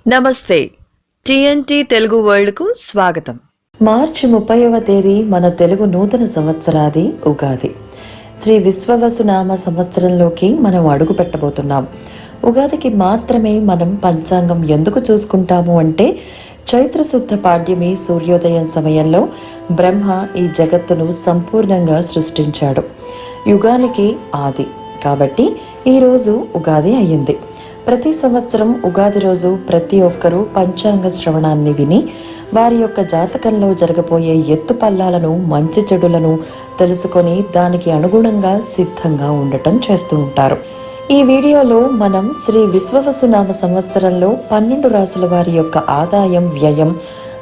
నమస్తే. టీఎన్టీ తెలుగు వరల్డ్కు స్వాగతం. మార్చి 30వ తేదీ మన తెలుగు నూతన సంవత్సరాది ఉగాది. శ్రీ విశ్వవసునామ సంవత్సరంలోకి మనం అడుగు పెట్టబోతున్నాం. ఉగాదికి మాత్రమే మనం పంచాంగం ఎందుకు చూసుకుంటాము అంటే, చైత్రశుద్ధ పాడ్యమి సూర్యోదయం సమయంలో బ్రహ్మ ఈ జగత్తును సంపూర్ణంగా సృష్టించాడు. యుగానికి ఆది కాబట్టి ఈరోజు ఉగాది అయ్యింది. ప్రతి సంవత్సరం ఉగాది రోజు ప్రతి ఒక్కరూ పంచాంగ శ్రవణాన్ని విని వారి యొక్క జాతకంలో జరగబోయే ఎత్తుపల్లాలను మంచి చెడులను తెలుసుకొని దానికి అనుగుణంగా సిద్ధంగా ఉండటం చేస్తూ ఉంటారు. ఈ వీడియోలో మనం శ్రీ విశ్వవసునామ సంవత్సరంలో 12 రాసుల వారి యొక్క ఆదాయం, వ్యయం,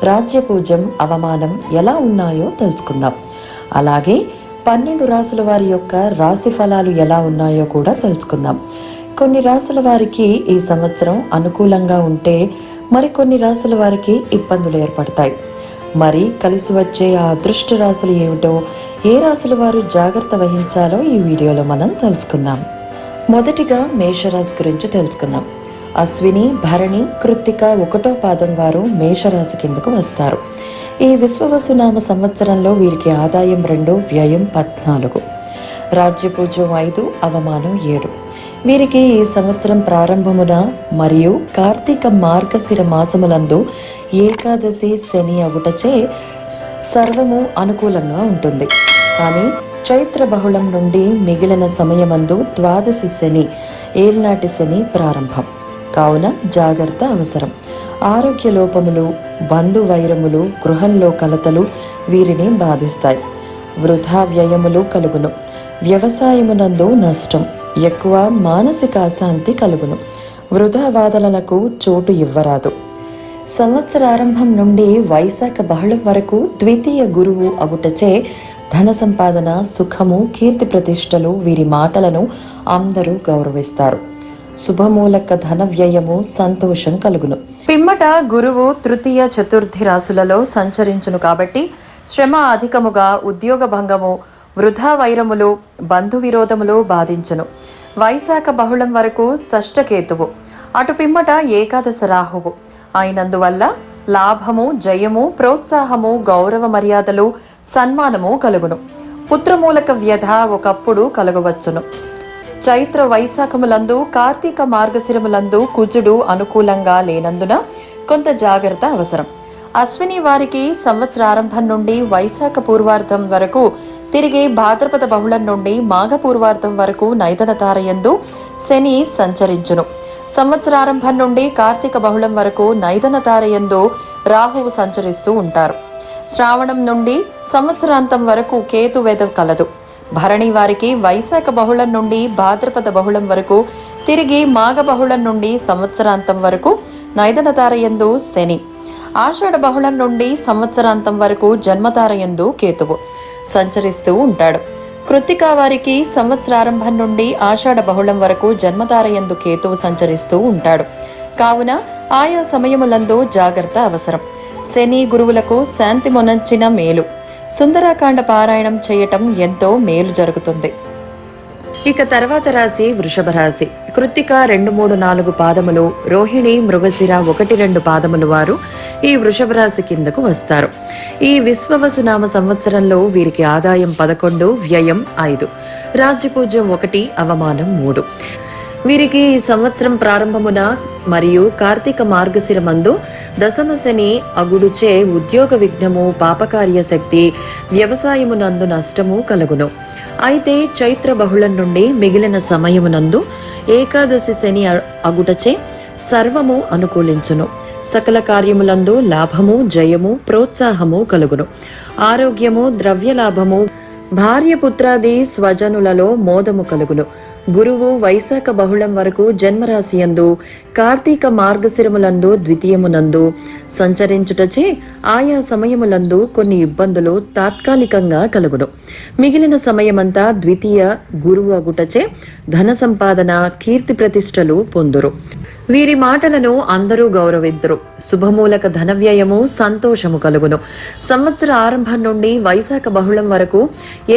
రాజ్యపూజ్యం, అవమానం ఎలా ఉన్నాయో తెలుసుకుందాం. అలాగే 12 రాసుల వారి యొక్క రాశి ఫలాలు ఎలా ఉన్నాయో కూడా తెలుసుకుందాం. కొన్ని రాసుల వారికి ఈ సంవత్సరం అనుకూలంగా ఉంటే మరికొన్ని రాసుల వారికి ఇబ్బందులు ఏర్పడతాయి. మరి కలిసి వచ్చే ఆ అదృష్ట రాసులు ఏమిటో, ఏ రాసుల వారు జాగ్రత్త వహించాలో ఈ వీడియోలో మనం తెలుసుకుందాం. మొదటిగా మేషరాశి గురించి తెలుసుకుందాం. అశ్విని, భరణి, కృత్తిక 1వ పాదం వారు మేషరాశి కిందకు వస్తారు. ఈ విశ్వవసునామ సంవత్సరంలో వీరికి ఆదాయం 2, వ్యయం 14, రాజ్యపూజ్యం 5, అవమానం 7. వీరికి ఈ సంవత్సరం ప్రారంభమున మరియు కార్తీక మార్గశిర మాసములందు ఏకాదశి శని అగుటచే సర్వము అనుకూలంగా ఉంటుంది. కానీ చైత్ర బహుళం నుండి మిగిలిన సమయమందు ద్వాదశి శని, ఏల్నాటి శని ప్రారంభం కావున జాగ్రత్త అవసరం. ఆరోగ్య లోపములు, బంధు వైరములు, గృహంలో కలతలు వీరిని బాధిస్తాయి. వృధా వ్యయములు కలుగును. వ్యవసాయమునందు నష్టం, ఎక్కువ మానసిక అశాంతి కలుగును. వృధా వాదనలకు చోటు ఇవ్వరాదు. సంవత్సరారంభం నుండి వైశాఖ బహళం వరకు ద్వితీయ గురువు అగుటచే ధన సంపాదన, సుఖము, కీర్తి ప్రతిష్టలు వీరి మాటలను అందరూ గౌరవిస్తారు. శుభమూలక ధన వ్యయము, సంతోషం కలుగును. పిమ్మట గురువు తృతీయ, చతుర్థి రాశులలో సంచరించును కాబట్టి శ్రమ అధికముగా, ఉద్యోగ భంగము, వృధా వైరములు, బంధు విరోధములు బాధించును. వైశాఖ బహుళం వరకు షష్ఠకేతువు, అటు పిమ్మట ఏకాదశ రాహువు అయినందువల్ల లాభము, జయము, ప్రోత్సాహము, గౌరవ మర్యాదలు, సన్మానము కలుగును. పుత్రమూలక వ్యధ ఒకప్పుడు కలుగవచ్చును. చైత్ర వైశాఖములందు, కార్తీక మార్గశిరములందు కుజుడు అనుకూలంగా లేనందున కొంత జాగ్రత్త అవసరం. అశ్విని వారికి సంవత్సరారంభం నుండి వైశాఖ పూర్వార్ధం వరకు, తిరిగి భాద్రపద బహుళం నుండి మాఘ పూర్వార్ధం వరకు నైదన తారయందు శని సంచరించును. సంవత్సరారంభం నుండి కార్తీక బహుళం వరకు నైదన తారయందు రాహువు సంచరిస్తూ ఉంటారు. శ్రావణం నుండి సంవత్సరాంతం వరకు కేతు వేద కలదు. భరణి వారికి వైశాఖ బహుళం నుండి భాద్రపద బహుళం వరకు, తిరిగి మాఘ బహుళం నుండి సంవత్సరాంతం వరకు నైదన తారయందు శని. ఆషాఢ బహుళం నుండి సంవత్సరాంతం వరకు జన్మతారయందు కేతువు సంచరిస్తూ ఉంటాడు. కృత్తిక వారికి సంవత్సరారంభం నుండి ఆషాఢ బహుళం వరకు జన్మతారయందు కేతువు సంచరిస్తూ ఉంటాడు. కావున ఆయా సమయములందు జాగ్రత్త అవసరం. శని గురువులకు శాంతి మొనంచిన మేలు. సుందరాకాండ పారాయణం చేయటం ఎంతో మేలు జరుగుతుంది. ఇక తర్వాత రాశి వృషభ రాశి. కృత్తిక 2, 3, 4 పాదములు, రోహిణి, మృగశిర 1, 2 పాదములు వారు ఈ వృషభ రాశి కిందకు వస్తారు. ఈ విశ్వవసునామ సంవత్సరంలో వీరికి ఆదాయం 11, వ్యయం 5, రాజ్యపూజ్యం 1, అవమానం 3. వీరికి ఈ సంవత్సరం ప్రారంభమున మరియు కార్తీక మార్గశిర మందు దశమ శని అగుడుచే ఉద్యోగ విఘ్నము, పాపకార్య శక్తి, వ్యవసాయమునందు నష్టము కలుగును. అయితే చైత్ర బహుళం నుండి మిగిలిన సమయమునందు ఏకాదశి శని అగుటచే సర్వము అనుకూలించును. సకల కార్యములందు లాభము, జయము, ప్రోత్సాహము కలుగును. ఆరోగ్యము, ద్రవ్య లాభము, భార్య పుత్రాది స్వజనులలో మోదము కలుగును. గురువు వైశాఖ బహుళం వరకు జన్మరాశియందు, కార్తీక మార్గశిరములందు ద్వితీయమునందు సంచరించుటచే ఆయా సమయములందు కొన్ని ఇబ్బందులు తాత్కాలికంగా కలుగును. మిగిలిన సమయమంతా ద్వితీయ గురువు అగుటచే ధన సంపాదన, కీర్తి ప్రతిష్టలు పొందురు. వీరి మాటలను అందరూ గౌరవిద్దురు. శుభమూలక ధనవ్యయము సంతోషము కలుగును. సంవత్సర ఆరంభం నుండి వైశాఖ బహుళం వరకు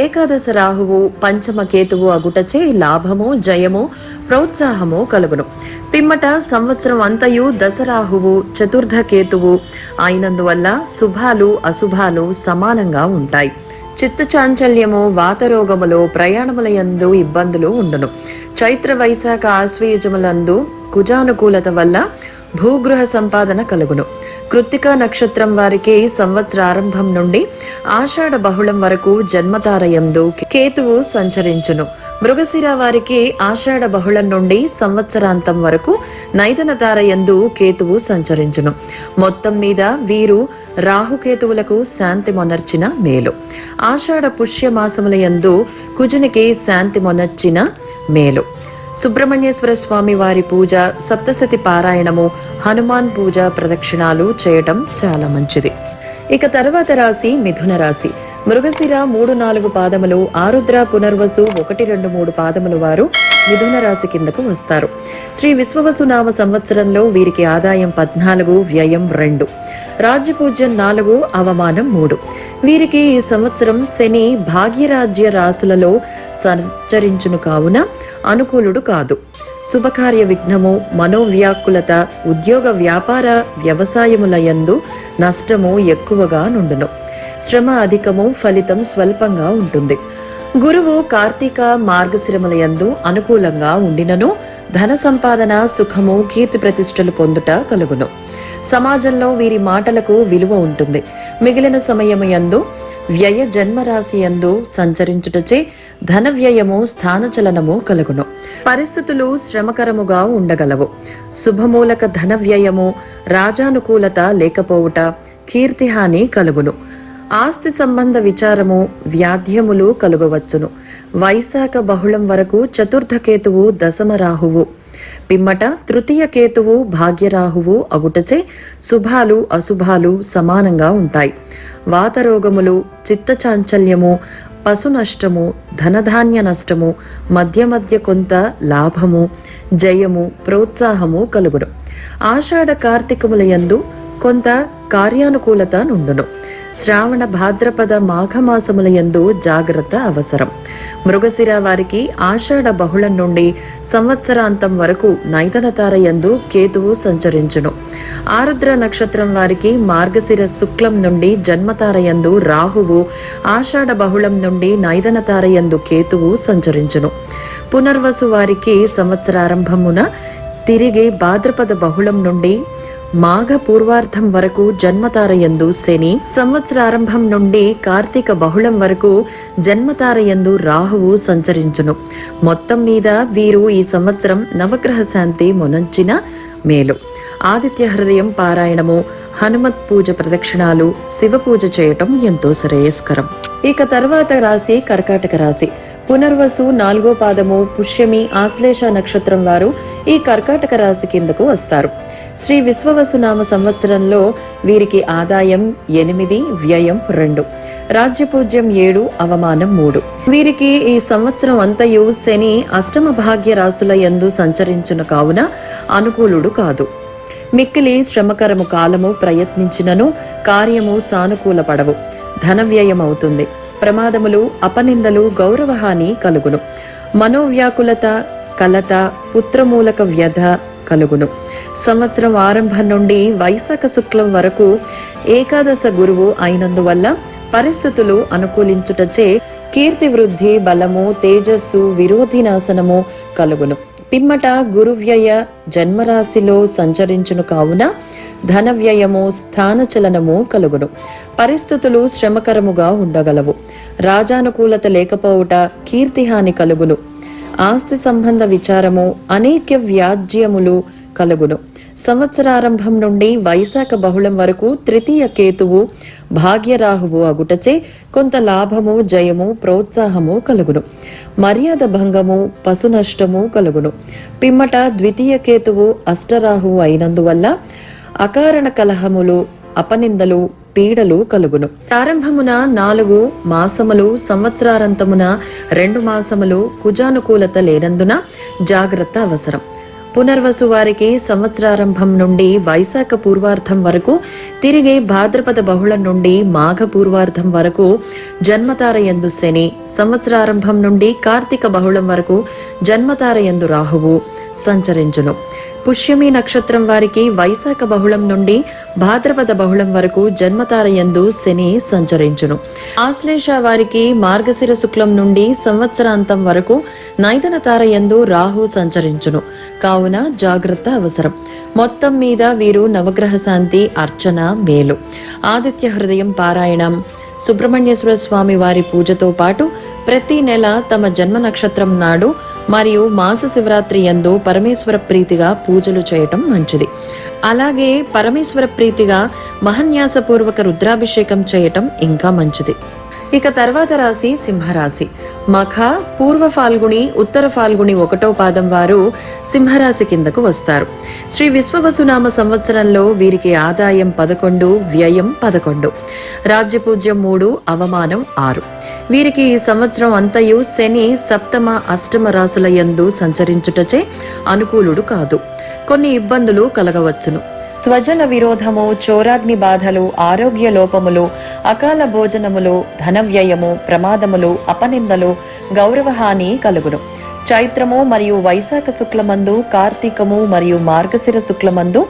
ఏకాదశ రాహువు పంచమ కేతువు అగుటచే లాభము జయము ప్రోత్సాహము కలుగును. పిమ్మట సంవత్సరం అంతయు దశరాహువు చతుర్థ కేతువు అయినందువల్ల శుభాలు అశుభాలు సమానంగా ఉంటాయి. చిత్తచాంచల్యము వాతరోగములు ప్రయాణములయందు ఇబ్బందులు ఉండును. చైత్ర వైశాఖ ఆశ్వయుజములందు కుజానుకూలత వల్ల భూగృహ సంపాదన కలుగును. కృత్తికా నక్షత్రం వారికి సంవత్సరారంభం నుండి ఆషాఢ బహుళం వరకు జన్మతారయందు కేతువు సంచరించును. మృగశిర వారికి ఆషాఢ బహుళం నుండి సంవత్సరాంతం వరకు నైదన తారయందు కేతువు సంచరించును. మొత్తం మీద వీరు రాహుకేతువులకు శాంతి మొనర్చిన మేలు. ఆషాఢ పుష్యమాసముల యందు కుజునికి శాంతి మొనర్చిన మేలు. సుబ్రహ్మణ్యేశ్వర స్వామి వారి పూజ, సప్తశతి పారాయణము, హనుమాన్ పూజ ప్రదక్షిణాలు చేయటం చాలా మంచిది. ఇక తర్వాత రాశి మిథున రాశి. మృగశిర 3-4 పాదములు, ఆరుద్ర పునర్వసు 1-2-3 పాదములు వారు మిథున రాశి కిందకు వస్తారు. శ్రీ విశ్వవసునామ సంవత్సరంలో వీరికి ఆదాయం 14, వ్యయం 2, రాజ్యపూజ్యం 4, అవమానం 3. వీరికి ఈ సంవత్సరం శని భాగ్యరాజ్య రాశులలో సంచరించును కావున అనుకూలుడు కాదు. శుభకార్య విఘ్నము, మనోవ్యాకులత, ఉద్యోగ వ్యాపార వ్యవసాయములయందు నష్టము ఎక్కువగా నుండును. శ్రమ అధికము, ఫలితం స్వల్పంగా ఉంటుంది. గురువు కార్తీక మార్గశిరములయందు అనుకూలంగా ఉండినను ధన సంపాదన, సుఖము, కీర్తి ప్రతిష్టలు పొందుట కలుగును. సమాజంలో వీరి మాటలకు విలువ ఉంటుంది. మిగిలిన సమయమయందు వ్యయ జన్మరాశి యందు సంచరించుటచే ధన వ్యయము, స్థానచలనము కలుగును. పరిస్థితులు శ్రమకరముగా ఉండగలవు. శుభమూలక ధన వ్యయము, రాజానుకూలత లేకపోవుట, కీర్తిహాని కలుగును. ఆస్తి సంబంధ విచారము, వ్యాధ్యములు కలుగవచ్చును. వైశాఖ బహుళం వరకు చతుర్థ కేతువు దశమ రాహువు, పిమ్మట తృతీయ కేతువు భాగ్యరాహువు అగుటచే శుభాలు అశుభాలు సమానంగా ఉంటాయి. వాతరోగములు, చిత్తచాంచల్యము, పశు నష్టము, ధనధాన్య నష్టము, మధ్య మధ్య కొంత లాభము, జయము, ప్రోత్సాహము కలుగును. ఆషాఢ కార్తీకములయందు కొంత కార్యానుకూలత నుండును. శ్రావణ భాద్రపద మాఘమాసములయందు జాగ్రత్త అవసరం. మృగశిర వారికి ఆషాఢ బహుళం నుండి సంవత్సరాంతం వరకు నైదనతారయందు కేతువు సంచరించును. ఆరుద్ర నక్షత్రం వారికి మార్గశిర శుక్లం నుండి జన్మతారయందు రాహువు, ఆషాఢ బహుళం నుండి నైదనతారయందు కేతువు సంచరించును. పునర్వసు వారికి సంవత్సరారంభమున తిరిగి భాద్రపద బహుళం నుండి మాఘ పూర్వార్ధం వరకు జన్మతారయందు శని, సంవత్సరారంభం నుండి కార్తీక బహుళం వరకు జన్మతారయందు రాహువు సంచరించును. మొత్తం మీద వీరు ఈ సంవత్సరం నవగ్రహ శాంతి మొనంచిన మేలు. ఆదిత్య హృదయం పారాయణము, హనుమత్ పూజ ప్రదక్షిణాలు, శివ పూజ చేయటం ఎంతో శ్రేయస్కరం. ఇక తర్వాత రాశి కర్కాటక రాశి. పునర్వసు 4వ పాదము, పుష్యమి, ఆశ్లేష నక్షత్రం వారు ఈ కర్కాటక రాశి కిందకు వస్తారు. శ్రీ విశ్వవసునామ సంవత్సరంలో వీరికి ఆదాయం 8, వ్యయం 2, రాజ్యపూజ్యం 7, అవమానం 3. వీరికి ఈ సంవత్సరం అంతయు శని అష్టమ భాగ్య రాశుల యందు సంచరించును కావున అనుకూలుడు కాదు. మిక్కిలి శ్రమకరము కాలము ప్రయత్నించినను కార్యము సానుకూలపడవు. ధన వ్యయమవుతుంది. ప్రమాదములు, అపనిందలు, గౌరవహాని కలుగును. మనోవ్యాకులత, కలత, పుత్రమూలక వ్యధ కలుగును. సంవత్సరం ఆరంభం నుండి వైశాఖ శుక్లం వరకు ఏకాదశ గురువు అయినందువల్ల పరిస్థితులు అనుకూలించుటచే కీర్తి వృద్ధి, బలము, తేజస్సు, విరోధినాశనము కలుగును. పిమ్మట గురువ్యయ జన్మరాశిలో సంచరించును కావున ధన వ్యయము, స్థానచలనము కలుగును. పరిస్థితులు శ్రమకరముగా ఉండగలవు. రాజానుకూలత లేకపోవుట, కీర్తిహాని కలుగును. ఆస్తి సంబంధ విచారము, అనేక వ్యాజ్యములు కలుగును. సంవత్సరారంభం నుండి వైశాఖ బహుళం వరకు తృతీయ కేతువు భాగ్యరాహువు అగుటచే కొంత లాభము, జయము, ప్రోత్సాహము కలుగును. మర్యాద భంగము, పశు నష్టము కలుగును. పిమ్మట ద్వితీయ కేతువు అష్టరాహువు అయినందువల్ల అకారణ కలహములు, అపనిందలు, పీడలు కలుగును. ప్రారంభమున 4 మాసములు, సంవత్సరారంతమున 2 మాసములు కుజానుకూలత లేనందున జాగ్రత్త అవసరం. పునర్వసు వారికి సంవత్సరారంభం నుండి వైశాఖ పూర్వార్ధం వరకు, తిరిగి భాద్రపద బహుళం నుండి మాఘ పూర్వార్ధం వరకు జన్మతార యందు శని, సంవత్సరారంభం నుండి కార్తీక బహుళం వరకు జన్మతార యందు రాహువు సంచరించును. పుష్యమి నక్షత్రం వారికి వైశాఖ బహుళం నుండి భాద్రపద బహుళం వరకు జన్మతార యందు శని సంచరించును. ఆశ్లేష వారికి మార్గశిర శుక్లం నుండి సంవత్సరాంతం వరకు నైదన తార యందు రాహు సంచరించును. కావున జాగ్రత్త అవసరం. మొత్తం మీద వీరు నవగ్రహ శాంతి, అర్చన మేలు. ఆదిత్య హృదయం పారాయణం, సుబ్రహ్మణ్యేశ్వర స్వామి వారి పూజతో పాటు ప్రతి నెల తమ జన్మ నక్షత్రం నాడు మరియు మాస శివరాత్రి యందు పరమేశ్వర ప్రీతిగా పూజలు చేయటం మంచిది. అలాగే పరమేశ్వర ప్రీతిగా మహన్యాసపూర్వక రుద్రాభిషేకం చేయటం ఇంకా మంచిది. ఇక తర్వాత రాశి సింహరాశి. మఖ, పూర్వ ఫాల్గుణి, ఉత్తర ఫాల్గుణి 1వ పాదం వారు సింహరాశి కిందకు వస్తారు. శ్రీ విశ్వవసునామ సంవత్సరంలో వీరికి ఆదాయం 11, వ్యయం 11, రాజ్యపూజ్యం 3, అవమానం 6. వీరికి ఈ సంవత్సరం అంతయు శని సప్తమ, అష్టమ రాశుల యందు సంచరించుటచే అనుకూలుడు కాదు. కొన్ని ఇబ్బందులు కలగవచ్చును. స్వజన విరోధము, చోరాగ్ని బాధలు, ఆరోగ్య లోపములు, అకాల భోజనములు, ధన వ్యయము, ప్రమాదములు, అపనిందలు, గౌరవహాని కలుగును. చైత్రము మరియు వైశాఖ శుక్లమందు, కార్తీకము మరియు మార్గశిర శుక్లమందు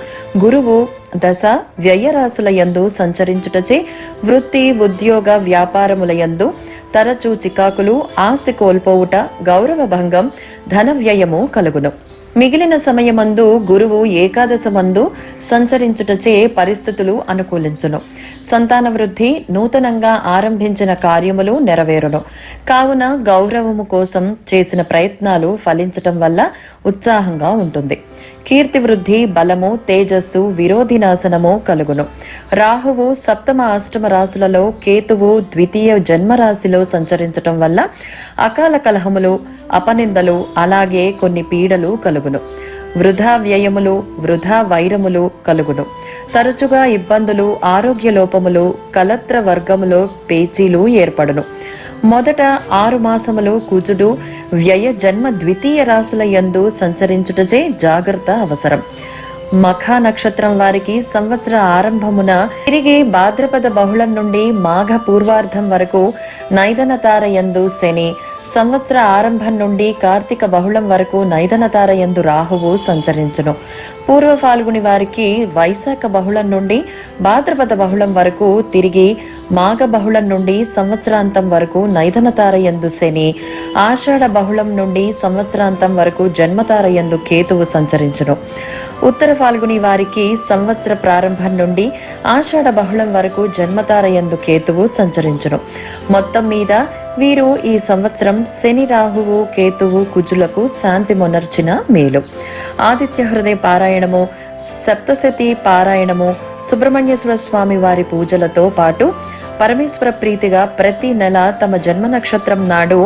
గురువు దశ వ్యయరాశుల యందు సంచరించుటచే వృత్తి, ఉద్యోగ, వ్యాపారముల యందు తరచూ చికాకులు, ఆస్తి కోల్పోవుట, గౌరవ భంగం, ధన వ్యయము కలుగును. మిగిలిన సమయమందు గురువు ఏకాదశమందు సంచరించుటచే పరిస్థితులు అనుకూలించును. సంతాన వృద్ధి, నూతనంగా ఆరంభించిన కార్యములు నెరవేరును. కావున గౌరవము కోసం చేసిన ప్రయత్నాలు ఫలించటం వల్ల ఉత్సాహంగా ఉంటుంది. కీర్తి వృద్ధి, బలము, తేజస్సు, విరోధినాశనము కలుగును. రాహువు సప్తమ, అష్టమ రాశులలో, కేతువు ద్వితీయ జన్మరాశిలో సంచరించటం వల్ల అకాల కలహములు, అపనిందలు, అలాగే కొన్ని పీడలు కలుగును. వృధా వ్యయములు, వృధా వైరములు కలుగును. తరచుగా ఇబ్బందులు, ఆరోగ్య లోపములు, కలత్ర వర్గములో పేచీలు ఏర్పడును. మొదట 6 మాసములు కుజుడు వ్యయ జన్మ ద్వితీయ రాశుల యందు సంచరించుటచే జాగ్రత్త అవసరం. మఖ నక్షత్రం వారికి సంవత్సర ఆరంభమున తిరిగి భాద్రపద బహుళం నుండి మాఘ పూర్వార్ధం వరకు నైదన తార యందు శని, సంవత్సర ఆరంభం నుండి కార్తీక బహుళం వరకు నైదన తార యందు రాహువు సంచరించును. పూర్వ ఫాల్గుని వారికి వైశాఖ బహుళం నుండి భాద్రపద బహుళం వరకు, తిరిగి మాఘ బహుళం నుండి సంవత్సరాంతం వరకు నైదన తార యందు శని, ఆషాఢ బహుళం నుండి సంవత్సరాంతం వరకు జన్మతార యందు కేతువు సంచరించును. ఉత్తర ఫాల్గుని వారికి సంవత్సర ప్రారంభం నుండి ఆషాఢ బహుళం వరకు జన్మతార యందు కేతువు సంచరించును. మొత్తం మీద వీరు ఈ సంవత్సరం శని, రాహువు, కేతువు, కుజులకు శాంతి మొనర్చిన మేలు. ఆదిత్య హృదయ పారాయణము, సప్తశతి పారాయణము, సుబ్రహ్మణ్యేశ్వర స్వామి వారి పూజలతో పాటు పరమేశ్వర ప్రీతిగా ప్రతి నెల తమ జన్మ నక్షత్రం నాడు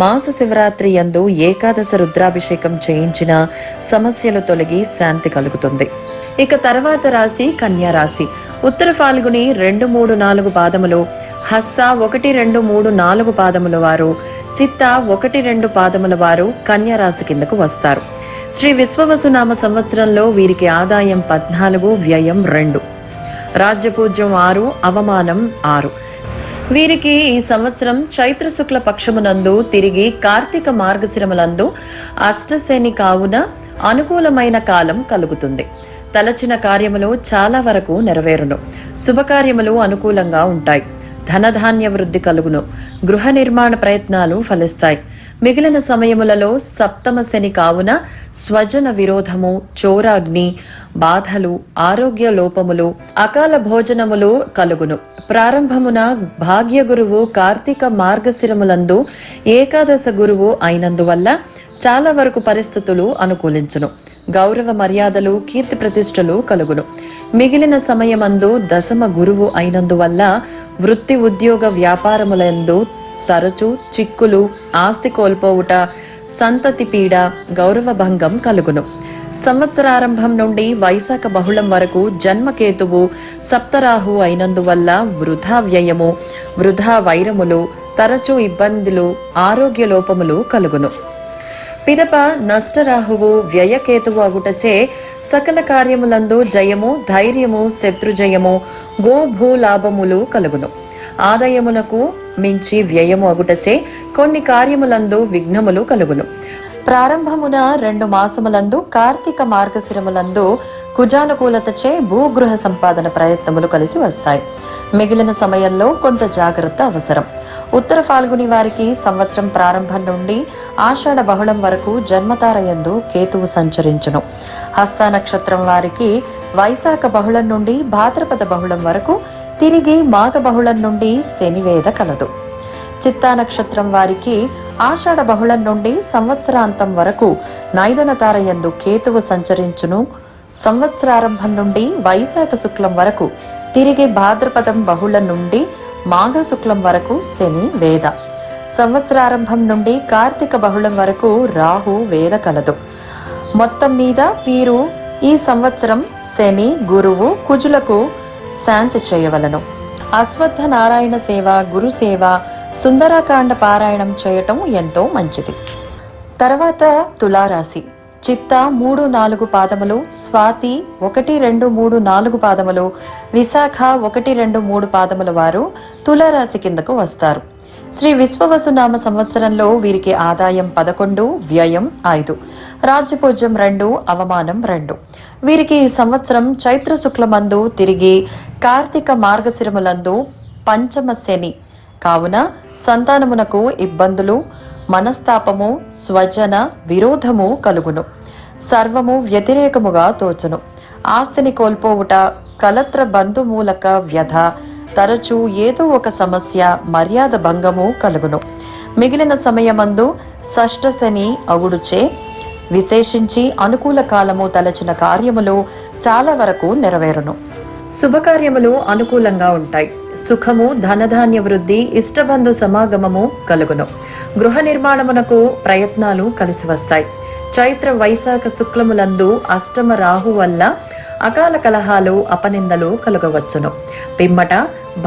మాస శివరాత్రి యందు ఏకాదశ రుద్రాభిషేకం చేయించిన సమస్యలు తొలగి శాంతి కలుగుతుంది. ఇక తర్వాత రాశి కన్యా రాశి. ఉత్తర ఫాల్గుని 2, 3, 4 పాదములు, హస్త 1, 2, 3, 4 పాదముల వారు, చిత్త 1, 2 పాదముల వారు కన్యా రాశి కిందకు వస్తారు. శ్రీ విశ్వవసునామ సంవత్సరంలో వీరికి ఆదాయం 14, వ్యయం 2, రాజ్యపూజ్యం 6, అవమానం 6. వీరికి ఈ సంవత్సరం చైత్ర శుక్ల పక్షమునందు తిరిగి కార్తీక మార్గశిరములందు అష్టశని కావున అనుకూలమైన కాలం కలుగుతుంది. తలచిన కార్యములు చాలా వరకు నెరవేరును. శుభకార్యములు అనుకూలంగా ఉంటాయి. ధనధాన్య వృద్ధి కలుగును. గృహ నిర్మాణ ప్రయత్నాలు ఫలిస్తాయి. మిగిలిన సమయములలో సప్తమ శని కావున స్వజన విరోధము, చోరాగ్ని బాధలు, ఆరోగ్య లోపములు, అకాల భోజనములు కలుగును. ప్రారంభమున భాగ్య గురువు కార్తీక మార్గశిరములందు ఏకాదశ గురువు అయినందువల్ల చాలా వరకు పరిస్థితులు అనుకూలించును. గౌరవ మర్యాదలు, కీర్తి ప్రతిష్టలు కలుగును. మిగిలిన సమయమందు దశమ గురువు అయినందువల్ల వృత్తి, ఉద్యోగ, వ్యాపారములందు తరచు చిక్కులు, ఆస్తి కోల్పోవుట, సంతతి పీడ, గౌరవ భంగం కలుగును. సంవత్సరారంభం నుండి వైశాఖ బహుళం వరకు జన్మకేతువు సప్తరాహు అయినందువల్ల వృధా వ్యయము, వృధా వైరములు, తరచూ ఇబ్బందులు, ఆరోగ్య లోపములు కలుగును. పిదప నష్టరాహువు వ్యయకేతువు అగుటచే సకల కార్యములందు జయము, ధైర్యము, శత్రుజయము, గోభూలాభములు కలుగును. ఆదాయమునకు మించి వ్యయము అగుటచే కొన్ని కార్యములందు విఘ్నములు కలుగును. ప్రారంభమున 2 మాసములందు కార్తీక మార్గశిరములందు కుజానుకూలతచే భూగృహ సంపాదన ప్రయత్నములు కలిసి వస్తాయి. మిగిలిన సమయంలో కొంత జాగ్రత్త అవసరం. ఉత్తర ఫాల్గుని వారికి సంవత్సరం ప్రారంభం నుండి ఆషాఢ బహుళం వరకు జన్మతారయందు కేతువు సంచరించును. హస్త నక్షత్రం వారికి వైశాఖ బహుళం నుండి భాద్రపద బహుళం వరకు, తిరిగి మాఘ బహుళం నుండి శనివేద కలదు. చిత్తా నక్షత్రం వారికి ఆషాఢ బహుళం నుండి సంవత్సరాంతం వరకు నైదన తారయందు కేతువు సంచరించును. సంవత్సరారంభం నుండి వైశాఖ శుక్లం వరకు, తిరిగి భాద్రపదం బహుళం నుండి మాఘ శుక్లం వరకు శని వేద. సంవత్సరారంభం నుండి కార్తీక బహుళం వరకు రాహు వేద కలదు. మొత్తం మీద వీరు ఈ సంవత్సరం శని, గురువు, కుజులకు శాంతి చేయవలను. అశ్వత్థ నారాయణ సేవ, గురు సేవ, సుందరాకాండ పారాయణం చేయటం ఎంతో మంచిది. తర్వాత తులారాశి. చిత్త 3, 4 పాదములు, స్వాతి 1, 2, 3, 4 పాదములు, విశాఖ 1, 2, 3 పాదముల వారు తులారాశి కిందకు వస్తారు. శ్రీ విశ్వవసునామ సంవత్సరంలో వీరికి ఆదాయం 11, వ్యయం 5, రాజ్యపూజ్యం 2, అవమానం 2. వీరికి ఈ సంవత్సరం చైత్ర శుక్లమందు తిరిగి కార్తీక మార్గశిరములందు పంచమ శని కావున సంతానమునకు ఇబ్బందులు, మనస్తాపము, స్వజన విరోధము కలుగును. సర్వము వ్యతిరేకముగా తోచును. ఆస్తిని కోల్పోవుట, కలత్ర బంధుమూలక వ్యధ, తరచూ ఏదో ఒక సమస్య, మర్యాద భంగము కలుగును. మిగిలిన సమయమందు షష్ఠ శని అగుడుచే విశేషించి అనుకూల కాలము తలచిన కార్యములు చాలా వరకు నెరవేరును. శుభకార్యములు అనుకూలంగా ఉంటాయి. సుఖము, ధనధాన్య వృద్ధి, ఇష్టబంధు సమాగమము కలుగును. గృహ నిర్మాణమునకు ప్రయత్నాలు కలిసి వస్తాయి. చైత్ర వైశాఖ శుక్లములందు అష్టమ రాహు వల్ల అకాల కలహాలు, అపనిందలు కలుగవచ్చును. పిమ్మట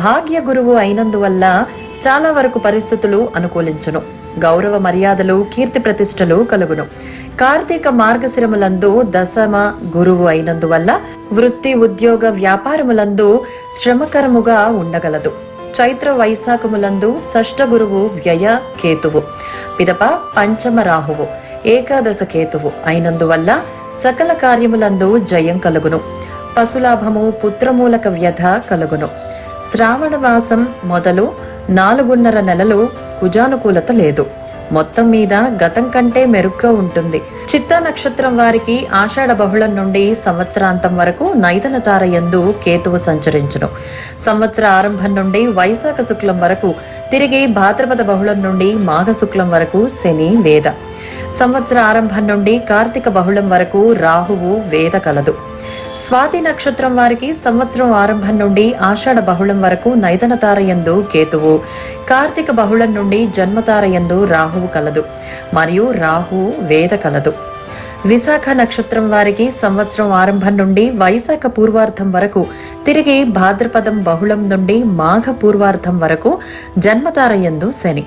భాగ్య గురువు అయినందువల్ల చాలా వరకు పరిస్థితులు అనుకూలించును. గౌరవ మర్యాదలు, కీర్తి ప్రతిష్టలు కలుగును. కార్తీక మార్గశిరములందు దశమ గురువు అయినందువల్ల వృత్తి, ఉద్యోగ, వ్యాపారములందు శ్రమకరముగా ఉండగలదు. చైత్ర వైశాఖములందు షష్ఠ గురువు వ్యయ కేతువు, పిదప పంచమ రాహువు, ఏకాదశ కేతువు అయినందువల్ల సకల కార్యములందు జయం కలుగును. పశులాభము, పుత్రమూలక వ్యధ కలుగును. శ్రావణ మాసం మొదలు 4.5 నెలలు కుజానుకూలత లేదు. మొత్తం మీద గతం కంటే మెరుగ్గా ఉంటుంది. చిత్తా నక్షత్రం వారికి ఆషాఢ బహుళం నుండి సంవత్సరాంతం వరకు నైదన తారయందు కేతువు సంచరించును. సంవత్సర ఆరంభం నుండి వైశాఖ శుక్లం వరకు, తిరిగి భాద్రపద బహుళం నుండి మాఘ శుక్లం వరకు శని వేద. సంవత్సర ఆరంభం నుండి కార్తీక బహుళం వరకు రాహువు వేద కలదు. స్వాతి నక్షత్రం వారికి సంవత్సరం ఆరంభం నుండి ఆషాఢ బహుళం వరకు నైదన తారయందు కేతువు, కార్తీక బహుళం నుండి జన్మతారయందు రాహువు కలదు మరియు రాహు వేద కలదు. విశాఖ నక్షత్రం వారికి సంవత్సరం ఆరంభం నుండి వైశాఖ పూర్వార్ధం వరకు, తిరిగి భాద్రపదం బహుళం నుండి మాఘ పూర్వార్ధం వరకు జన్మతారయందు శని.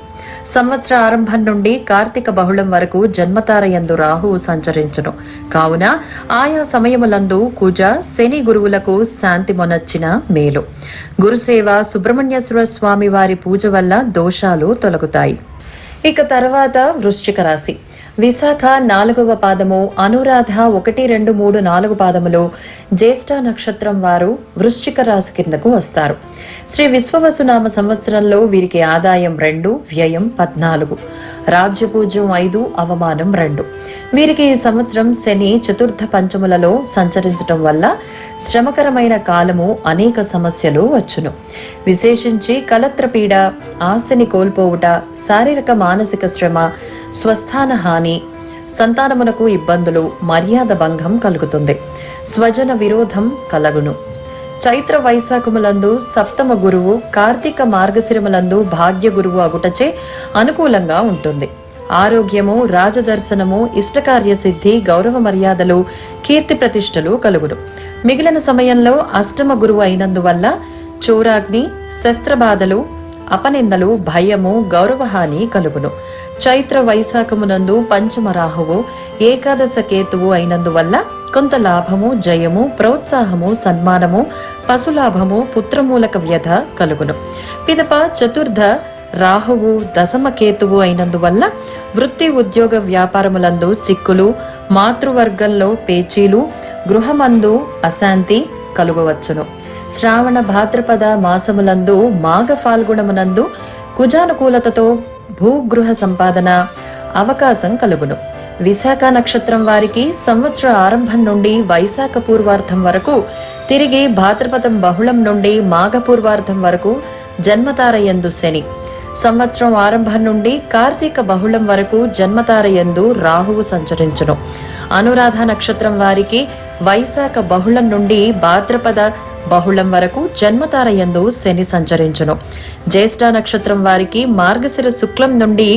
సంవత్సర ఆరంభం నుండి కార్తీక బహుళం వరకు జన్మతారయందు రాహువు సంచరించును. కావున ఆయా సమయములందు కుజ, శని గురువులకు శాంతి మొనర్చిన మేలు. గురుసేవ, సుబ్రహ్మణ్యేశ్వర స్వామి వారి పూజ వల్ల దోషాలు తొలగుతాయి. ఇక తర్వాత వృశ్చిక రాశి. విశాఖ 4వ పాదము, అనురాధ 1, 2, 3, 4 పాదములు, జ్యేష్ఠ నక్షత్రం వారు వృశ్చిక రాశి కిందకు వస్తారు. శ్రీ విశ్వవసునామ సంవత్సరంలో వీరికి ఆదాయం 2, వ్యయం 14, రాజ్యపూజ్యం 5, అవమానం 2. వీరికి ఈ సంవత్సరం శని చతుర్థ పంచములలో సంచరించటం వల్ల శ్రమకరమైన కాలము, అనేక సమస్యలు వచ్చును. విశేషించి కలత్రపీడ, ఆస్తిని కోల్పోవుట, శారీరక మానసిక శ్రమ, స్వస్థాన హాని, సంతానమునకు ఇబ్బందులు, మర్యాద భంగం కలుగుతుంది. స్వజన విరోధం కలగును. చైత్ర వైశాఖములందు సప్తమ గురువు, కార్తీక మార్గశిరములందు భాగ్య గురువు అగుటచే అనుకూలంగా ఉంటుంది. ఆరోగ్యము, రాజదర్శనము, ఇష్టకార్య సిద్ధి, గౌరవ మర్యాదలు, కీర్తి ప్రతిష్టలు కలుగును. మిగిలిన సమయంలో అష్టమ గురువు అయినందువల్ల చోరాగ్ని, శస్త్రబాధలు, అపనిందలు, భయము, గౌరవహాని కలుగును. చైత్ర వైశాఖమునందు పంచమ రాహువు, ఏకాదశ కేతువు అయినందువల్ల కొంత లాభము, జయము, ప్రోత్సాహము, సన్మానము, పశులాభము, పుత్రమూలక వ్యధ కలుగును. పిదప చతుర్థ రాహువు దశమ కేతువు అయినందువల్ల వృత్తి, ఉద్యోగ, వ్యాపారములందు చిక్కులు, మాతృవర్గంలో పేచీలు, గృహమందు అశాంతి కలుగవచ్చును. శ్రావణ భాద్రపద మాసములందు మాఘ ఫాల్గుణమునందు కుజానుకూలతతో భూగృహ సంపాదన అవకాశం కలుగును. విశాఖ నక్షత్రం వారికి సంవత్సర ఆరంభం నుండి వైశాఖ పూర్వార్ధం వరకు, తిరిగి భాద్రపదం బహుళం నుండి మాఘ పూర్వార్ధం వరకు జన్మతారయందు శని, సంవత్సరం ఆరంభం నుండి కార్తీక బహుళం వరకు జన్మతారయందు రాహువు సంచరించును. అనురాధ నక్షత్రం వారికి వైశాఖ బహుళం నుండి భాద్రపద బహుళం వరకు జన్మతారయందు శని సంచరించును. జ్యేష్ఠ నక్షత్రం వారికి మార్గశిర శుక్లం నుండి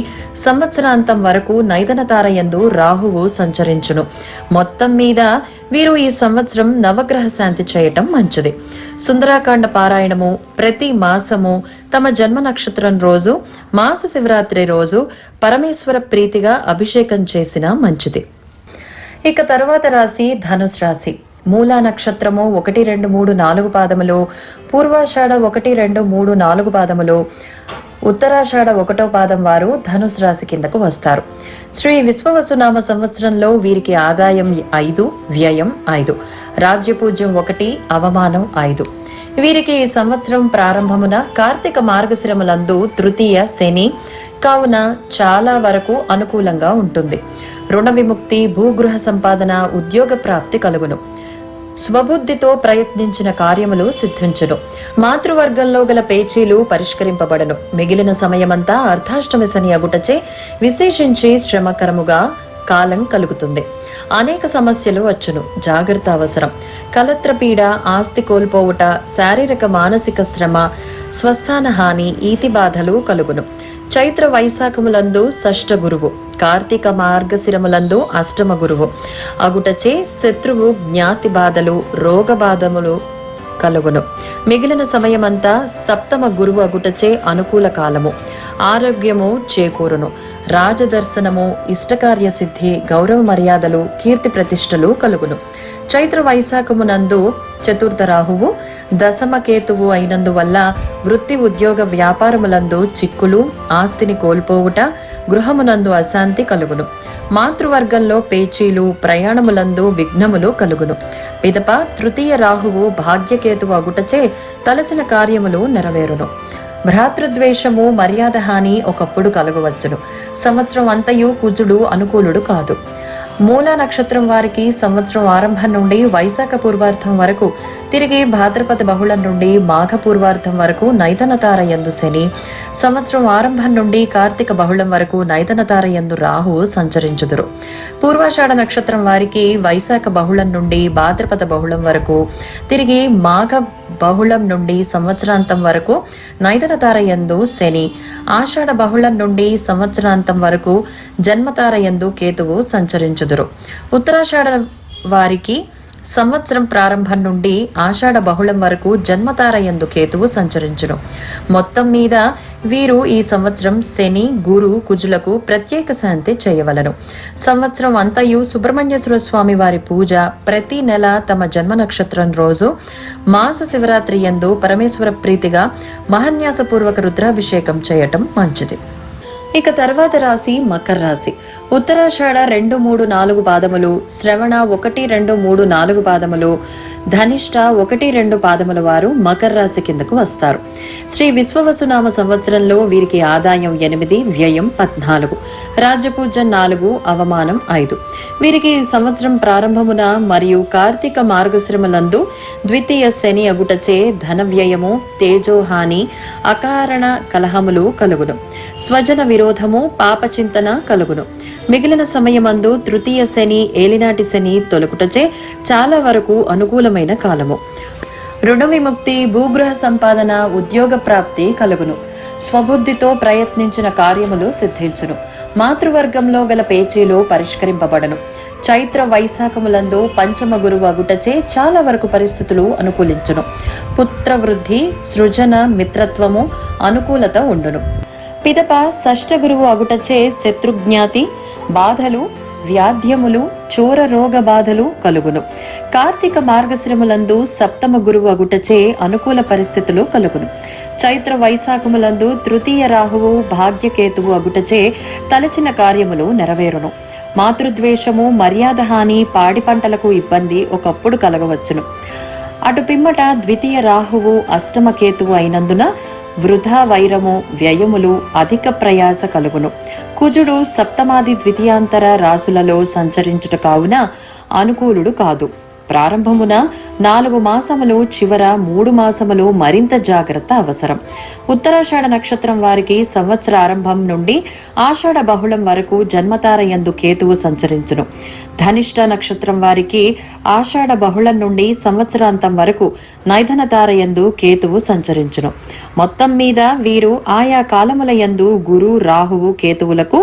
సంవత్సరాంతం వరకు నైదన తారయందు రాహువు సంచరించును. మొత్తం మీద వీరు ఈ సంవత్సరం నవగ్రహ శాంతి చేయటం మంచిది. సుందరాకాండ పారాయణము ప్రతి మాసము తమ జన్మ నక్షత్రం రోజు, మాస శివరాత్రి రోజు పరమేశ్వర ప్రీతిగా అభిషేకం చేసిన మంచిది. ఇక తరువాత రాశి ధనుసు రాశి. మూలా నక్షత్రము 1, 2, 3, 4 పాదములు, పూర్వాషాఢ 1, 2, 3, 4 పాదములు, ఉత్తరాషాఢ 1వ పాదం వారు ధనుసు రాశి కిందకు వస్తారు. శ్రీ విశ్వవసునామ సంవత్సరంలో వీరికి ఆదాయం 5, వ్యయం 5, రాజ్యపూజ్యం 1, అవమానం 5. వీరికి ఈ సంవత్సరం ప్రారంభమున కార్తీక మార్గశిరములందు తృతీయ శని కావున చాలా వరకు అనుకూలంగా ఉంటుంది. రుణ విముక్తి, భూగృహ సంపాదన, ఉద్యోగ ప్రాప్తి కలుగును. స్వబుద్ధితో ప్రయత్నించిన కార్యములు సిద్ధించును. మాతృవర్గంలో గల పేచీలు పరిష్కరింపబడను. మిగిలిన సమయమంతా అర్ధాష్టమి శని అగుటచే విశేషించి శ్రమకరముగా కాలం కలుగుతుంది. అనేక సమస్యలు వచ్చును, జాగ్రత్త అవసరం. కలత్రపీడ, ఆస్తి కోల్పోవుట, శారీరక మానసిక శ్రమ, స్వస్థాన హాని, ఈతి బాధలు కలుగును. చైత్ర వైశాఖములందు షష్ఠ గురువు, కార్తీక మార్గశిరములందు అష్టమ గురువు అగుటచే శత్రువు, జ్ఞాతి బాధలు, రోగ బాధములు కలుగును. మిగిలిన సమయమంతా సప్తమ గురువు అగుటచే అనుకూల కాలము. ఆరోగ్యము చేకూరును. రాజదర్శనము, ఇష్టకార్య సిద్ధి, గౌరవ మర్యాదలు, కీర్తి ప్రతిష్టలు కలుగును. చైత్ర వైశాఖమునందు చతుర్థ రాహువు దశమ కేతువు అయినందువల్ల వృత్తి, ఉద్యోగ, వ్యాపారములందు చిక్కులు, ఆస్తిని కోల్పోవుట, గృహమునందు అశాంతి కలుగును. మాతృవర్గంలో పేచీలు, ప్రయాణములందు విఘ్నములు కలుగును. పిదప తృతీయ రాహువు భాగ్యకేతువు అగుటచే తలచిన కార్యములు నెరవేరును. భ్రాతృద్వేషము, మర్యాద హాని ఒకప్పుడు కలుగవచ్చును. సంవత్సరం అంతయు కుజుడు అనుకూలుడు కాదు. మూలా నక్షత్రం వారికి సంవత్సరం ఆరంభం నుండి వైశాఖ పూర్వార్ధం వరకు, తిరిగి భాద్రపద బహుళం నుండి మాఘ పూర్వార్ధం వరకు నైదన తారయందు శని, సంవత్సరం ఆరంభం నుండి కార్తీక బహుళం వరకు నైదన తారయందు రాహు సంచరించుదురు. పూర్వాషాఢ నక్షత్రం వారికి వైశాఖ బహుళం నుండి భాద్రపద బహుళం వరకు, తిరిగి మాఘ బహుళం నుండి సంవత్సరాంతం వరకు నైదన తారయందు శని, ఆషాఢ బహుళం నుండి సంవత్సరాంతం వరకు జన్మతారయందు కేతువు సంచరించుదురు. ఉత్తరాషాఢ వారికి సంవత్సరం ప్రారంభం నుండి ఆషాఢ బహుళం వరకు జన్మతారయందు కేతువు సంచరించును. మొత్తం మీద వీరు ఈ సంవత్సరం శని, గురు, కుజులకు ప్రత్యేక శాంతి చేయవలను. సంవత్సరం అంతయు సుబ్రహ్మణ్యేశ్వర స్వామి వారి పూజ, ప్రతి నెల తమ జన్మ నక్షత్రం రోజు మాస శివరాత్రి యందు పరమేశ్వర ప్రీతిగా మహాన్యాసపూర్వక రుద్రాభిషేకం చేయటం మంచిది. ఇక తర్వాత రాశి మకర రాశి. ఉత్తరాషాఢ 2, 3, 4 పాదములు, శ్రవణ 1, 2, 3, 4 పాదములు, ధనిష్ట 1, 2 పాదముల వారు మకర రాశి కిందకు వస్తారు. శ్రీ విశ్వవసునామ సంవత్సరంలో వీరికి ఆదాయం 8, వ్యయం 14, రాజ్యపూజ్యం 4, అవమానం 5. వీరికి సంవత్సరం ప్రారంభమున మరియు కార్తీక మార్గశ్రమలందు ద్వితీయ శని అగుటచే ధన వ్యయము, తేజోహాని, అకారణ కలహములు కలుగును. స్వజన విరోధము, పాపచింతన కలుగును. మిగిలిన సమయమందు తృతీయ శని, ఏలినాటి శని తొలగుటచే చాలా వరకు అనుకూలమైన కాలము. రుణ విముక్తి, భూగృహ సంపాదన, ఉద్యోగ ప్రాప్తి కలుగును. స్వబుద్ధితో ప్రయత్నించిన కార్యములు సిద్ధించును. మాతృవర్గంలో గల పేచీలు పరిష్కరింపబడను. చైత్ర వైశాఖములందు పంచమ గురువు అగుటచే చాలా వరకు పరిస్థితులు అనుకూలించును. పుత్రవృద్ధి, సృజన, మిత్రత్వము, అనుకూలత ఉండును. పిదప షష్ఠ గురువు అగుటచే శత్రుజ్ఞాతి, బాధలు, వ్యాధ్యములు, చోర రోగ బాధలు కలుగును. కార్తీక మార్గశ్రములందు సప్తమ గురువు అగుటచే అనుకూల పరిస్థితులు కలుగును. చైత్ర వైశాఖములందు తృతీయ రాహువు, భాగ్యకేతువు అగుటచే తలచిన కార్యములు నెరవేరును. మాతృద్వేషము, మర్యాద హాని, పాడి పంటలకు ఇబ్బంది ఒకప్పుడు కలగవచ్చును. అటు పిమ్మట ద్వితీయ రాహువు అష్టమ కేతువు అయినందున వృధా వైరము, వ్యయములు, అధిక ప్రయాస కలుగును. కుజుడు సప్తమాది ద్వితీయాంతర రాసులలో సంచరించుట కావున అనుకూలుడు కాదు. ప్రారంభమున 4 మాసములు, చివర 3 మాసములు మరింత జాగ్రత్త అవసరం. ఉత్తరాషాఢ నక్షత్రం వారికి సంవత్సర ఆరంభం నుండి ఆషాఢ బహుళం వరకు జన్మతార యందు కేతువు సంచరించును. ధనిష్ట నక్షత్రం వారికి ఆషాఢ బహుళం నుండి సంవత్సరాంతం వరకు నైధన తార యందు కేతువు సంచరించును. మొత్తం మీద వీరు ఆయా కాలముల యందు గురు, రాహువు, కేతువులకు,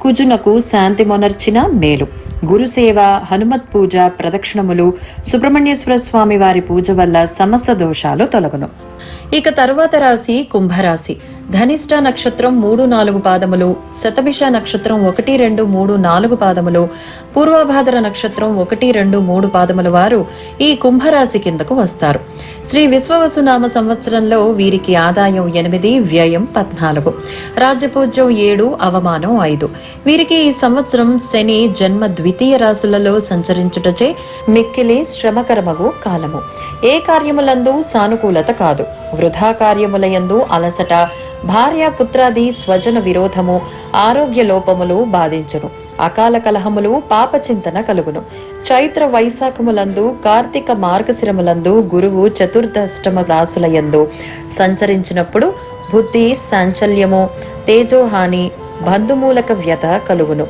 కుజునకు శాంతి మొనర్చిన మేలు. గురుసేవ, హనుమత్ పూజ, ప్రదక్షిణములు, సుబ్రహ్మణ్యేశ్వర స్వామి వారి పూజ వల్ల సమస్త దోషాలు తొలగును. ఇక తరువాత రాశి కుంభరాశి. ధనిష్ట నక్షత్రం 3-4 పాదములు, శతభిష నక్షత్రం 1, 2, 3, 4 పాదములు, పూర్వభాద్ర నక్షత్రం 1, 2, 3 పాదముల వారు ఈ కుంభరాశి కిందకు వస్తారు. శ్రీ విశ్వవసునామ సంవత్సరంలో వీరికి ఆదాయం 8, వ్యయం 14, రాజ్యపూజ్యం 7, అవమానం 5. వీరికి ఈ సంవత్సరం శని జన్మ ద్వితీయ రాశులలో సంచరించుటచే మిక్కిలి శ్రమకరమగు కాలము. ఏ కార్యములందు సానుకూలత కాదు. వృధా కార్యములయందు అలసట, భార్య పుత్రాది స్వజన విరోధము, ఆరోగ్య లోపములు బాధించును. అకాల కలహములు, పాపచింతన కలుగును. చైత్ర వైశాఖములందు, కార్తీక మార్గశిరములందు గురువు చతుర్థష్టమ రాసులయందు సంచరించినప్పుడు బుద్ధి చాంచల్యము, తేజోహాని, బంధుమూలక వ్యత కలుగును.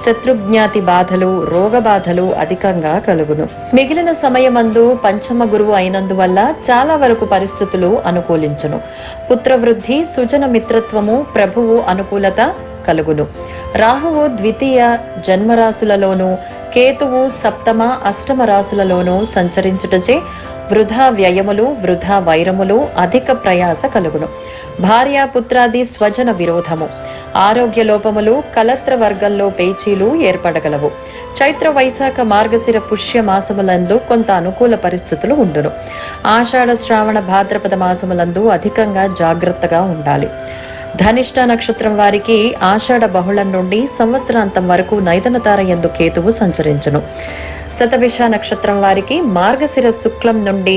శత్రుజ్ఞాతి బాధలు, రోగ బాధలు అధికంగా కలుగును. మిగిలిన సమయమందు పంచమ గురువు అయినందువల్ల చాలా వరకు పరిస్థితులు అనుకూలించును. పుత్రవృద్ధి, సుజన మిత్రత్వము, ప్రభువు అనుకూలత కలుగును. రాహువు ద్వితీయ జన్మరాశులలోనూ, కేతువు సప్తమ, అష్టమ రాశులలోనూ సంచరించుటచే వృధా వ్యయములు, వృధా వైరములు, అధిక ప్రయాస కలుగును. భార్య పుత్రాది స్వజన విరోధము, ఆరోగ్య లోపములు, కలత్ర వర్గంలో పేచీలు ఏర్పడగలవు. చైత్ర వైశాఖ మార్గశిర పుష్య మాసములందు కొంత అనుకూల పరిస్థితులు ఉండును. ఆషాఢ శ్రావణ భాద్రపద మాసములందు అధికంగా జాగ్రత్తగా ఉండాలి. ధనిష్ట నక్షత్రం వారికి ఆషాఢ బహుళం నుండి సంవత్సరాంతం వరకు నైదన తార యందు కేతువు సంచరించును. శతభిష నక్షత్రం వారికి మార్గశిర శుక్లం నుండి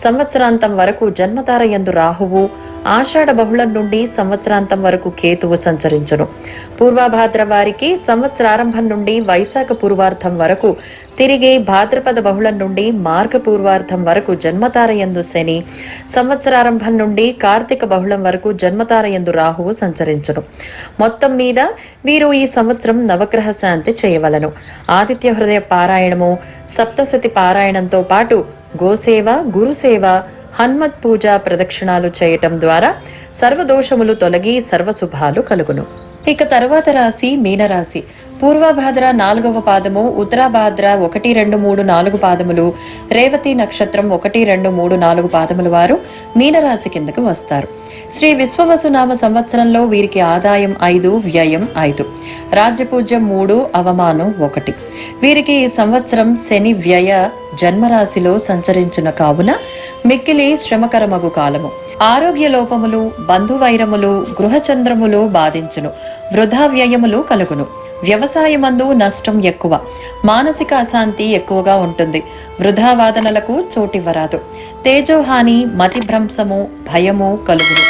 సంవత్సరాంతం వరకు జన్మతార యందు రాహువు, ఆషాఢ బహుళం నుండి సంవత్సరాంతం వరకు కేతువు సంచరించును. పూర్వభాద్ర వారికి సంవత్సరారంభం నుండి వైశాఖ పూర్వార్థం వరకు, తిరిగి భాద్రపద బహుళం నుండి మార్గ పూర్వార్థం వరకు జన్మతార యందు శని, సంవత్సరారంభం నుండి కార్తీక బహుళం వరకు జన్మతార యందు రాహువు సంచరించును. మొత్తం మీద వీరు ఈ సంవత్సరం నవగ్రహ శాంతి చేయవలను. ఆదిత్య హృదయ పారాయణము, సప్తశతి పారాయణంతో పాటు గోసేవ, గురుసేవ, హనుమత్ పూజ, ప్రదక్షిణాలు చేయటం ద్వారా సర్వదోషములు తొలగి సర్వశుభాలు కలుగును. ఇక తరువాత రాశి మీనరాశి. పూర్వభాద్ర 4వ పాదము, ఉత్తరాభాద్ర 1, 2, 3, 4 పాదములు, రేవతి నక్షత్రం 1, 2, 3, 4 పాదముల వారు మీనరాశి కిందకు వస్తారు. శ్రీ విశ్వవసునామ సంవత్సరంలో వీరికి ఆదాయం 5, వ్యయం 5, రాజ్యపూజ్యం 3, అవమానం 1. వీరికి ఈ సంవత్సరం శని వ్యయ జన్మరాశిలో సంచరించిన కావున మిక్కిలి శ్రమకరమగు కాలము. ఆరోగ్య లోపములు, బంధువైరములు, గృహచంద్రములు బాధించును. వృధా వ్యయములు కలుగును. వ్యవసాయమందు నష్టం ఎక్కువ. మానసిక అశాంతి ఎక్కువగా ఉంటుంది. వృధా వాదనలకు చోటివ్వరాదు. తేజోహాని, మతిభ్రంశము, భయము కలుగును.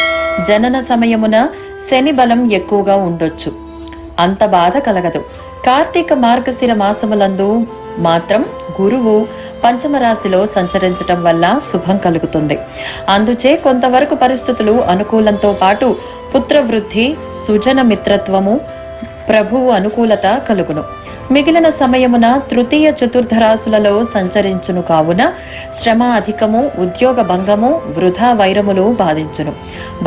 జనన సమయమున శని బలం ఎక్కువగా ఉండొచ్చు. అంత బాధ కలగదు. కార్తీక మార్గశిర మాసములందు మాత్రం గురువు పంచమరాశిలో సంచరించటం వల్ల శుభం కలుగుతుంది. అందుచే కొంతవరకు పరిస్థితులు అనుకూలంతో పాటు పుత్రవృద్ధి, సుజన మిత్రత్వము, ప్రభువు అనుకూలత కలుగును. మిగిలిన సమయమున తృతీయ చతుర్థ రాశులలో సంచరించును కావున శ్రమ అధికము, ఉద్యోగ భంగము, వృధా వైరములు బాధించును.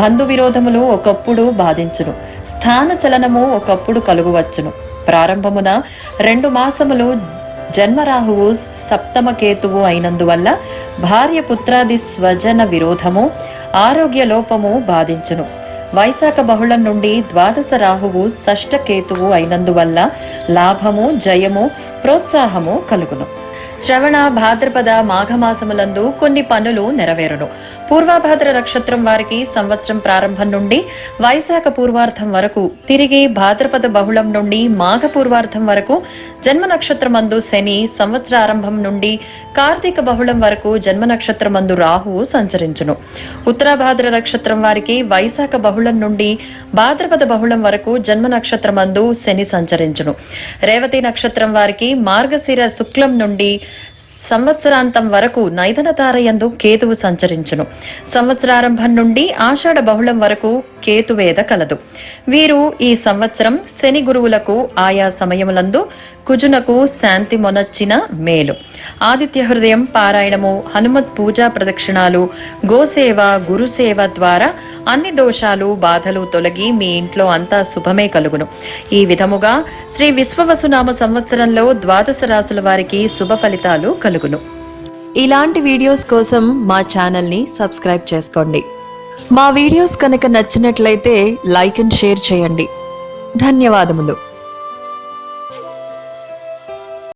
బంధు విరోధములు ఒకప్పుడు బాధించును. స్థాన చలనము ఒకప్పుడు కలుగువచ్చును. ప్రారంభమున 2 మాసములు జన్మరాహువు సప్తమ కేతువు అయినందువల్ల భార్య పుత్రాది స్వజన విరోధము, ఆరోగ్య లోపము బాధించును. వైశాఖ బహుళం నుండి ద్వాదశ రాహువు షష్ఠ కేతువు అయినందువల్ల లాభము, జయము, ప్రోత్సాహము కలుగును. శ్రవణ, భాద్రపద, మాఘమాసములందు కొన్ని పనులు నెరవేరును. పూర్వభాద్ర నక్షత్రం వారికి సంవత్సరం ప్రారంభం నుండి వైశాఖ పూర్వార్ధం వరకు, తిరిగి భాద్రపద బహుళం నుండి మాఘ పూర్వార్ధం వరకు జన్మ నక్షత్రమందు శని, సంవత్సరారంభం నుండి కార్తీక బహుళం వరకు జన్మ నక్షత్రమందు రాహువు సంచరించును. ఉత్తరాభాద్ర నక్షత్రం వారికి వైశాఖ బహుళం నుండి భాద్రపద బహుళం వరకు జన్మ నక్షత్రమందు శని సంచరించును. రేవతి నక్షత్రం వారికి మార్గశిర శుక్లం నుండి సంవత్సరాంతం వరకు నైదన తారయందు కేతువు సంచరించును. సంవత్సరారంభం నుండి ఆషాఢ బహుళం వరకు కేతువేద కలదు. వీరు ఈ సంవత్సరం శని గురువులకు ఆయా సమయములందు కుజునకు శాంతి మొనర్చిన మేలు. ఆదిత్య హృదయం పారాయణము, హనుమత్ పూజా ప్రదక్షిణాలు, గోసేవ, గురుసేవ ద్వారా అన్ని దోషాలు, బాధలు తొలగి మీ ఇంట్లో అంతా శుభమే కలుగును. ఈ విధముగా శ్రీ విశ్వవసునామ సంవత్సరంలో ద్వాదశ రాశుల వారికి శుభ ఫలితాలు కలుగును. ఇలాంటి వీడియోస్ కోసం మా ఛానల్ని సబ్స్క్రైబ్ చేసుకోండి. మా వీడియోస్ కనుక నచ్చినట్లయితే లైక్ అండ్ షేర్ చేయండి. ధన్యవాదములు.